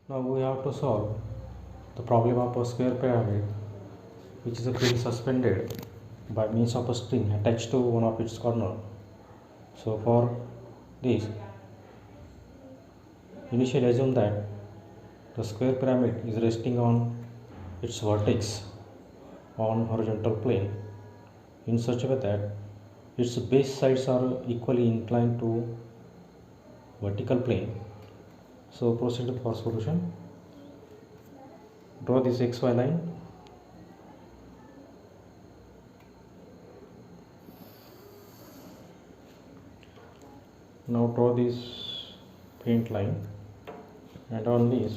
Now we have to solve the problem of a square pyramid which is being suspended by means of a string attached to one of its corner. So for this, initially assume that the square pyramid is resting on its vertex on horizontal plane in such a way that its base sides are equally inclined to vertical plane. So proceed for solution. Draw this xy line. Now draw this faint line, and on this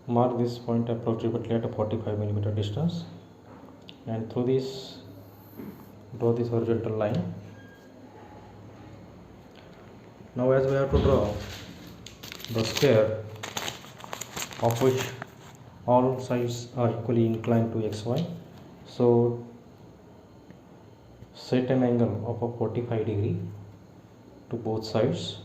mark this point approximately at a 45 mm distance, and through this draw this horizontal line. Now as we have to draw the square of which all sides are equally inclined to xy, so set an angle of a 45 degree to both sides.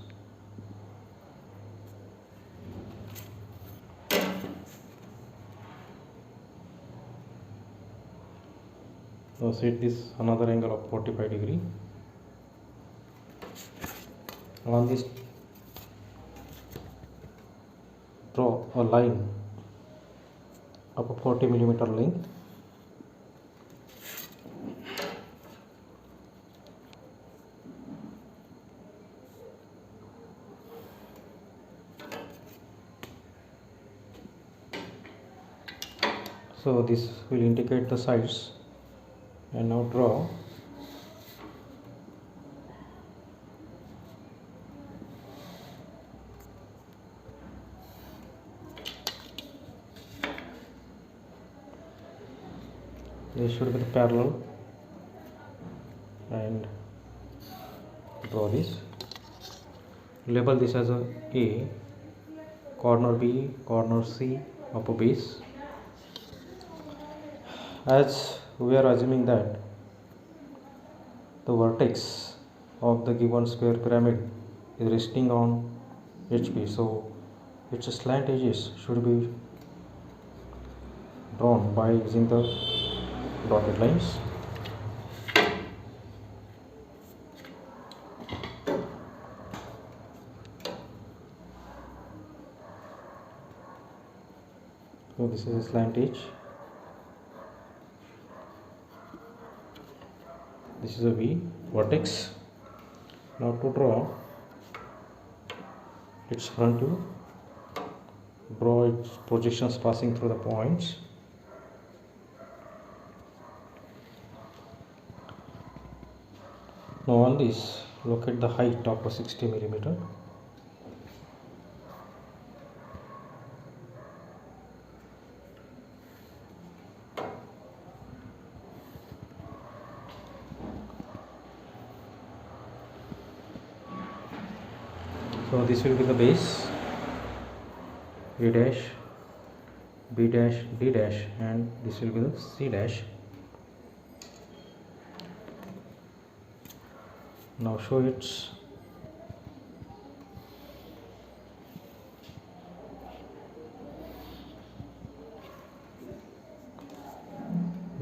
Now set this another angle of 45 degree. On this draw a line of a 40 mm length. So this will indicate the sides, and now draw this should be the parallel, and draw this. Label this as A, corner B, corner C of a base. As we are assuming that the vertex of the given square pyramid is resting on HP, so its slant edges should be drawn by using the dotted lines. So this is a slant edge. This is a V vertex. Now to draw its front view, draw its projections passing through the points. Now on this, locate the height of a 60 mm. So this will be the base, A dash, B dash, D dash, and this will be the C dash. Now show its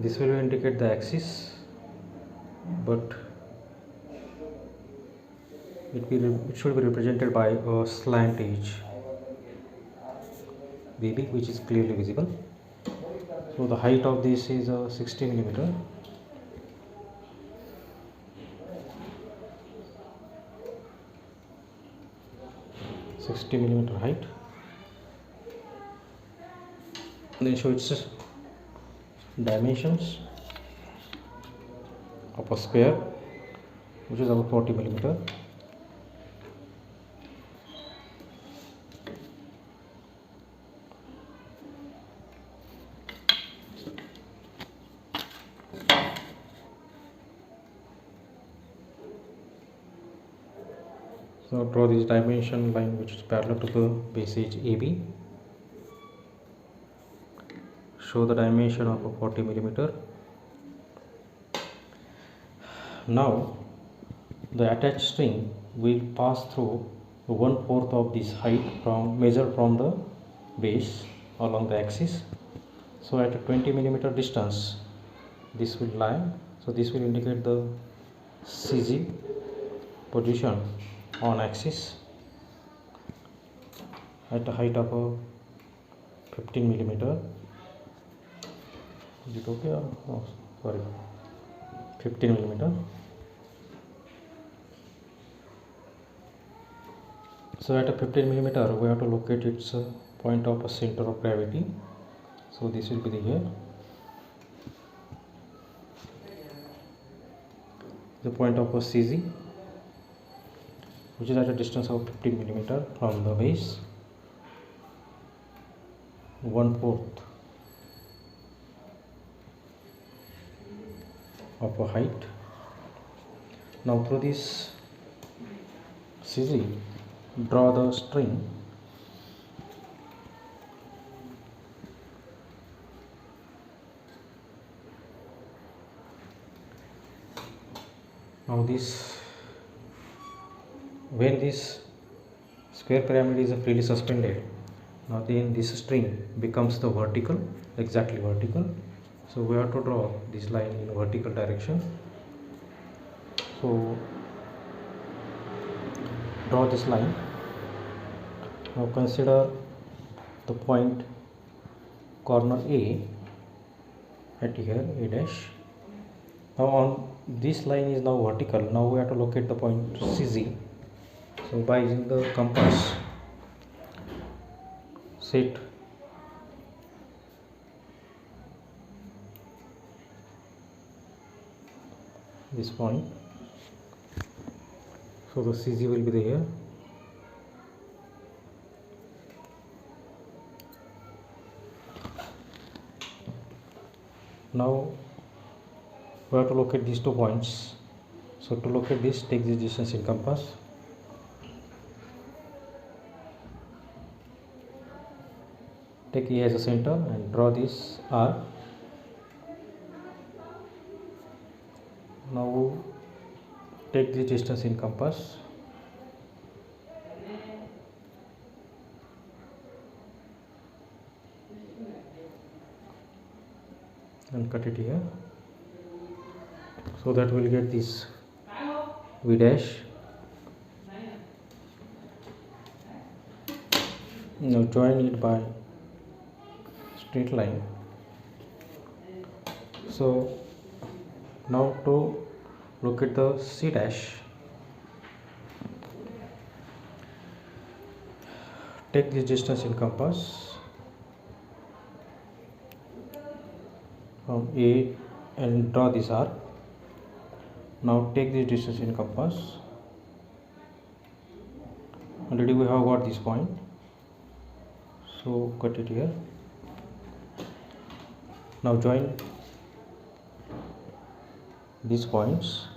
this will indicate the axis, but it should be represented by a slant edge BB, which is clearly visible. So the height of this is 60 mm. Height. And then show its dimensions of a square, which is about 40 mm. So draw this dimension line which is parallel to the base edge AB. Show the dimension of a 40 mm. Now the attached string will pass through 1/4 of this height from measured from the base along the axis. So at a 20 millimeter distance this will lie. So this will indicate the CG position on axis at a height of a 15 millimeter. Is it okay? Oh, sorry, 15 millimeter. So at a 15 millimeter we have to locate its point of center of gravity. So this will be the here, the point of a CG, which is at a distance of 15 millimeter from the base, 1/4 of a height. Now through this CG draw the string now this when this square pyramid is freely suspended, now then this string becomes the vertical, exactly vertical. So we have to draw this line in vertical direction. So draw this line. Now consider the point corner A at here, A dash. Now on this line is now vertical. Now we have to locate the point CZ. So by using the compass, set this point. So the CZ will be there. Now we have to locate these 2 points. So to locate this, take this distance in compass. Take A as a center and draw this R. Now take this distance in compass. And cut it here. So that we'll get this V dash. Now join it by straight line. So now to locate the C dash, take this distance in compass from A and draw this arc. Now take this distance in compass. Already we have got this point, so cut it here. Now join these points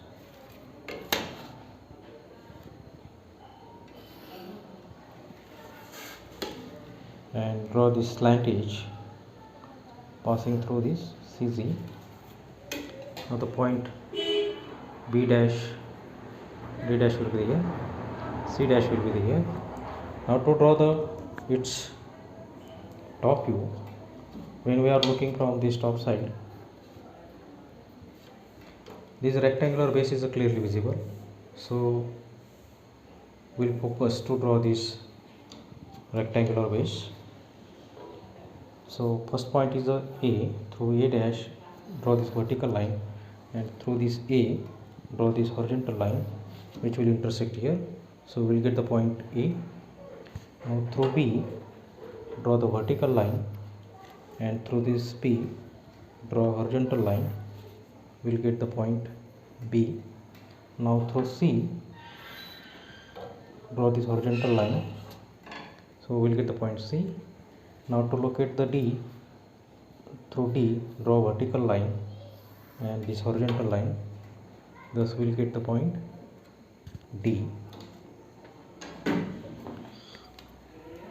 and draw this slant edge passing through this CZ. Now the point B dash, D dash will be here, C dash will be here. Now to draw the its top view, when we are looking from this top side, this rectangular base is clearly visible. So we'll focus to draw this rectangular base. So first point is a through A dash draw this vertical line, and through this A draw this horizontal line which will intersect here. So we'll get the point A. Now through B draw the vertical line, and through this P draw a horizontal line, we'll get the point B. Now through C draw this horizontal line, so we'll get the point C. Now to locate the D, through D draw a vertical line and this horizontal line, thus we'll get the point D.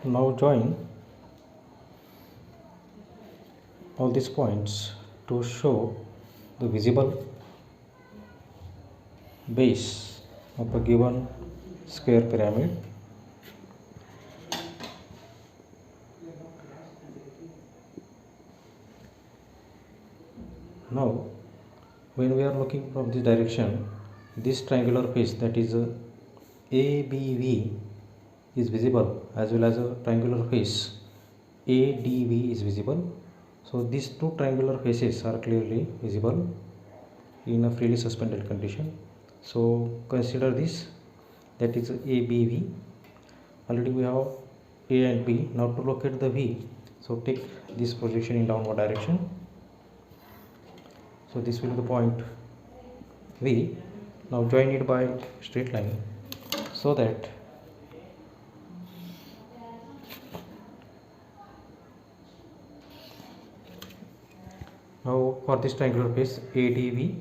Now join all these points to show the visible base of a given square pyramid. Now when we are looking from this direction, this triangular face, that is ABV, is visible, as well as a triangular face ADV is visible. So these two triangular faces are clearly visible in a freely suspended condition. So consider this, that is ABV. Already we have A and B. Now to locate the V, so take this projection in downward direction. So this will be the point V. Now join it by straight line, so that now for this triangular face ADV,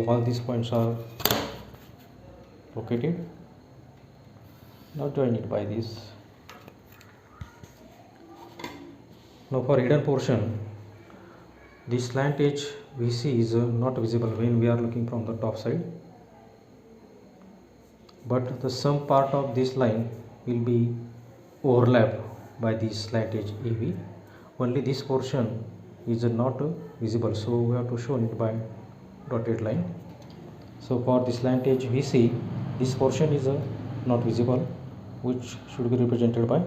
all these points are located. Now join it by this. Now for hidden portion, this slant edge VC is not visible when we are looking from the top side, but the some part of this line will be overlapped by this slant edge AV. Only this portion is not visible, so we have to show it by dotted line. So for this slant edge VC, this portion is not visible, which should be represented by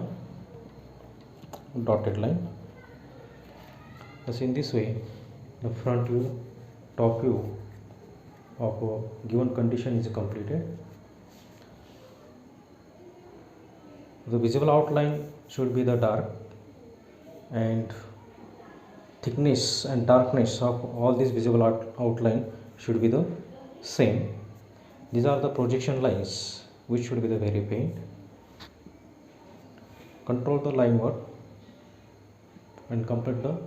dotted line. Thus in this way, the front view, top view of a given condition is completed. The visible outline should be the dark, and thickness and darkness of all this visible outline should be the same. These are the projection lines, which should be the very faint. Control the line work and complete the